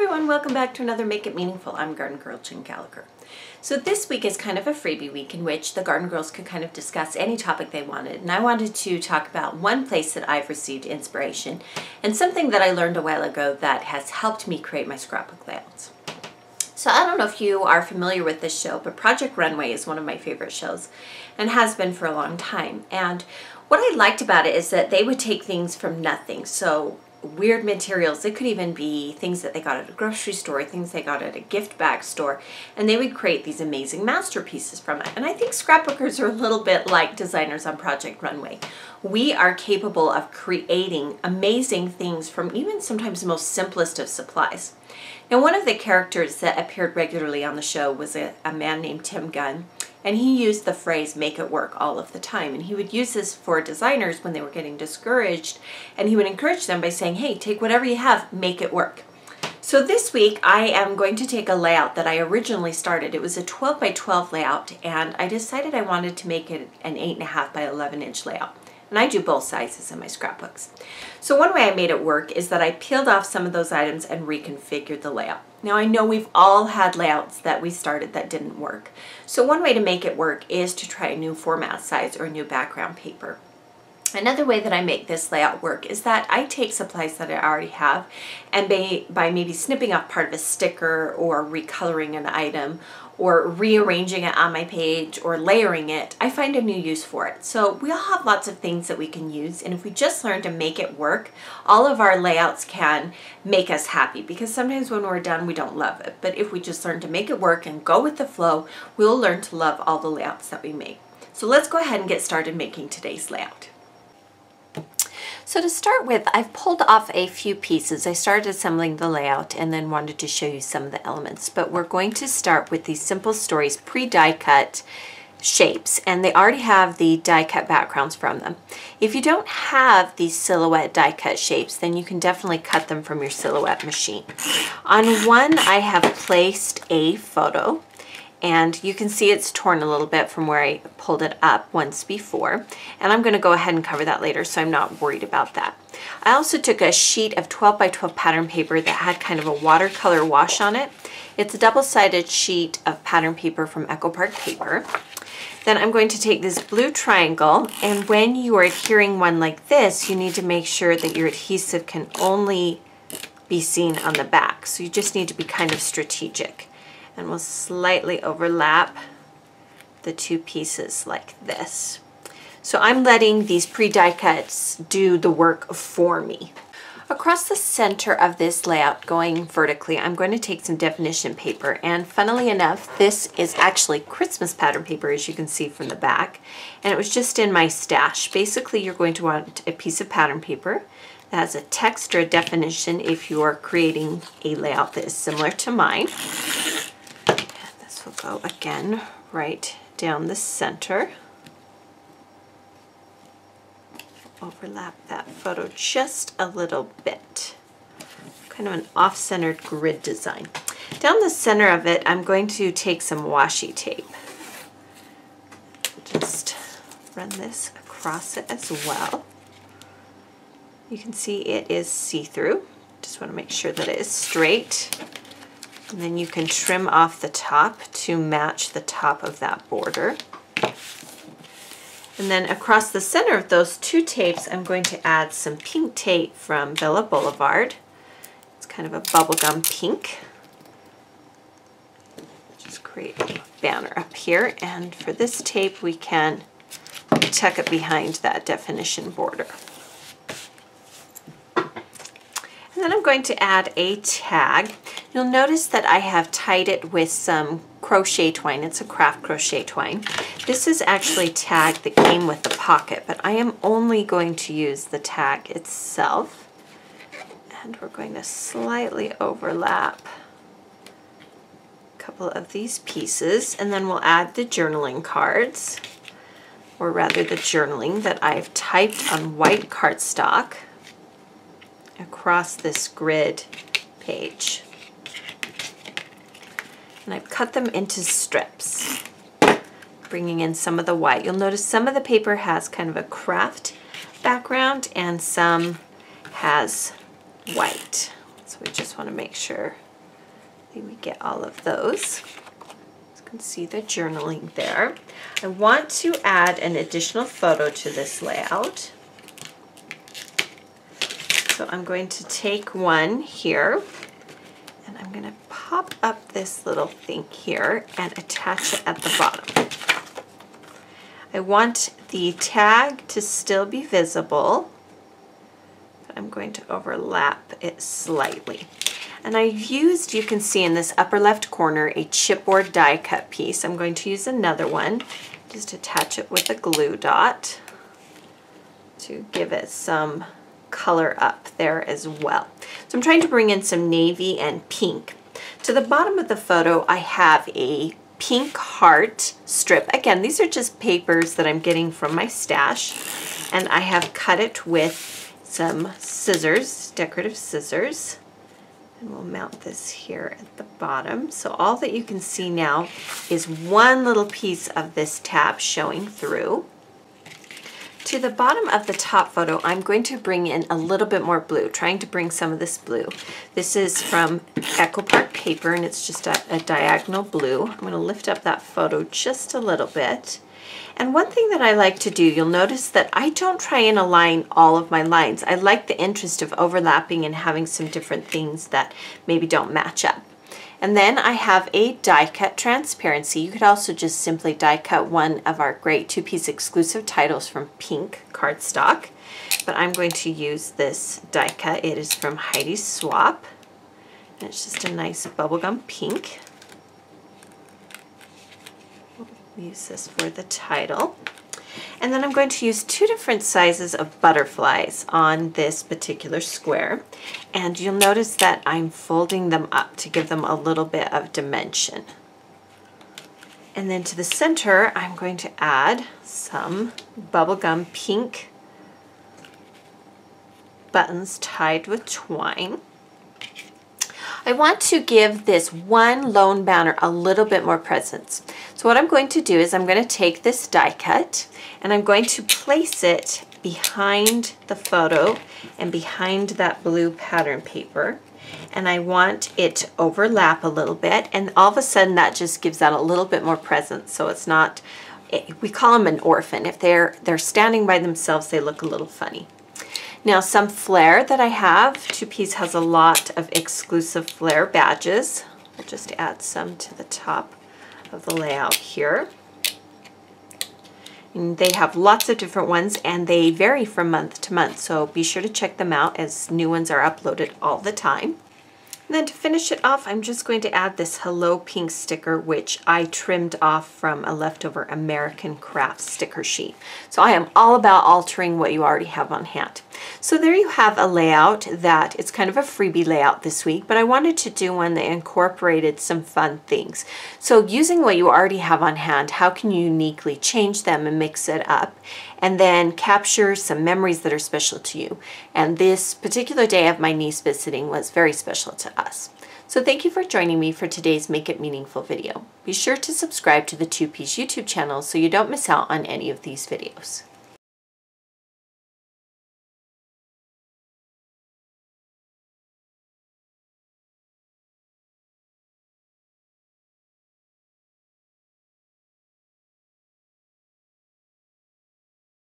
everyone, welcome back to another Make It Meaningful. I'm Garden Girl Gallacher. So this week is kind of a freebie week in which the Garden Girls could kind of discuss any topic they wanted. And I wanted to talk about one place that I've received inspiration and something that I learned a while ago that has helped me create my scrapbook layouts. So I don't know if you are familiar with this show, but Project Runway is one of my favorite shows and has been for a long time. And what I liked about it is that they would take things from nothing. So weird materials, it could even be things that they got at a grocery store, things they got at a gift bag store, and they would create these amazing masterpieces from it. And I think scrapbookers are a little bit like designers on Project Runway. We are capable of creating amazing things from even sometimes the most simplest of supplies. Now, one of the characters that appeared regularly on the show was a man named Tim Gunn, and he used the phrase "make it work" all of the time. And he would use this for designers when they were getting discouraged, and he would encourage them by saying, hey, take whatever you have, make it work. So this week I am going to take a layout that I originally started. It was a 12 by 12 layout, and I decided I wanted to make it an 8.5 by 11 inch layout. And I do both sizes in my scrapbooks. So one way I made it work is that I peeled off some of those items and reconfigured the layout. Now I know we've all had layouts that we started that didn't work. So one way to make it work is to try a new format size or a new background paper. Another way that I make this layout work is that I take supplies that I already have, and by maybe snipping off part of a sticker or recoloring an item or rearranging it on my page or layering it, I find a new use for it. So we all have lots of things that we can use, and if we just learn to make it work, all of our layouts can make us happy, because sometimes when we're done we don't love it. But if we just learn to make it work and go with the flow, we'll learn to love all the layouts that we make. So let's go ahead and get started making today's layout. So to start with, I've pulled off a few pieces. I started assembling the layout and then wanted to show you some of the elements, but we're going to start with these Simple Stories pre-die cut shapes, and they already have the die cut backgrounds from them. If you don't have these silhouette die cut shapes, then you can definitely cut them from your silhouette machine. On one, I have placed a photo, and you can see it's torn a little bit from where I pulled it up once before, and I'm going to go ahead and cover that later, so I'm not worried about that. I also took a sheet of 12 by 12 pattern paper that had kind of a watercolor wash on it. It's a double-sided sheet of pattern paper from Echo Park Paper. Then I'm going to take this blue triangle, and when you are adhering one like this, you need to make sure that your adhesive can only be seen on the back, so you just need to be kind of strategic. And we'll slightly overlap the two pieces like this. So I'm letting these pre-die cuts do the work for me. Across the center of this layout, going vertically, I'm going to take some definition paper, and funnily enough, this is actually Christmas pattern paper, as you can see from the back, and it was just in my stash. Basically, you're going to want a piece of pattern paper that has a text or a definition if you're creating a layout that is similar to mine. We'll go again right down the center. Overlap that photo just a little bit. Kind of an off-centered grid design. Down the center of it, I'm going to take some washi tape. Just run this across it as well. You can see it is see-through. Just want to make sure that it is straight. And then you can trim off the top to match the top of that border. And then across the center of those two tapes, I'm going to add some pink tape from Villa Boulevard. It's kind of a bubblegum pink. Just create a banner up here. And for this tape, we can tuck it behind that definition border. And then I'm going to add a tag. You'll notice that I have tied it with some crochet twine. It's a craft crochet twine. This is actually tag that came with the pocket, but I am only going to use the tag itself. And we're going to slightly overlap a couple of these pieces, and then we'll add the journaling cards, or rather the journaling that I've typed on white cardstock across this grid page. And I've cut them into strips, bringing in some of the white. You'll notice some of the paper has kind of a craft background and some has white. So we just want to make sure We get all of those. You can see the journaling there. I want to add an additional photo to this layout. So I'm going to take one here, and I'm going to pop up this little thing here and attach it at the bottom. I want the tag to still be visible, but I'm going to overlap it slightly. And I've used, you can see in this upper left corner, a chipboard die cut piece. I'm going to use another one, just attach it with a glue dot to give it some color up there as well. So I'm trying to bring in some navy and pink. To the bottom of the photo, I have a pink heart strip. Again, these are just papers that I'm getting from my stash, and I have cut it with some scissors, decorative scissors. And we'll mount this here at the bottom. So all that you can see now is one little piece of this tab showing through. To the bottom of the top photo, I'm going to bring in a little bit more blue, trying to bring some of this blue. This is from Echo Park paper, and it's just a diagonal blue. I'm going to lift up that photo just a little bit. And one thing that I like to do, you'll notice that I don't try and align all of my lines. I like the interest of overlapping and having some different things that maybe don't match up. And then I have a die cut transparency. You could also just simply die cut one of our great two-piece exclusive titles from pink cardstock. But I'm going to use this die cut. It is from Heidi's Swap. And it's just a nice bubblegum pink. We'll use this for the title. And then I'm going to use two different sizes of butterflies on this particular square. And you'll notice that I'm folding them up to give them a little bit of dimension. And then to the center, I'm going to add some bubblegum pink buttons tied with twine. I want to give this one lone banner a little bit more presence. So what I'm going to do is I'm going to take this die cut and I'm going to place it behind the photo and behind that blue pattern paper. And I want it to overlap a little bit, and all of a sudden that just gives that a little bit more presence. So it's not, we call them an orphan. If they're standing by themselves, they look a little funny. Now some flair that I have, Two Piece has a lot of exclusive flair badges. I'll just add some to the top of the layout here. And they have lots of different ones and they vary from month to month, so be sure to check them out as new ones are uploaded all the time. And then to finish it off, I'm just going to add this Hello Pink sticker, which I trimmed off from a leftover American Crafts sticker sheet. So I am all about altering what you already have on hand. So there you have a layout that it's kind of a freebie layout this week, but I wanted to do one that incorporated some fun things. So using what you already have on hand, how can you uniquely change them and mix it up? And then capture some memories that are special to you. And this particular day of my niece visiting was very special to us. So thank you for joining me for today's Make It Meaningful video. Be sure to subscribe to the Two Piece YouTube channel so you don't miss out on any of these videos.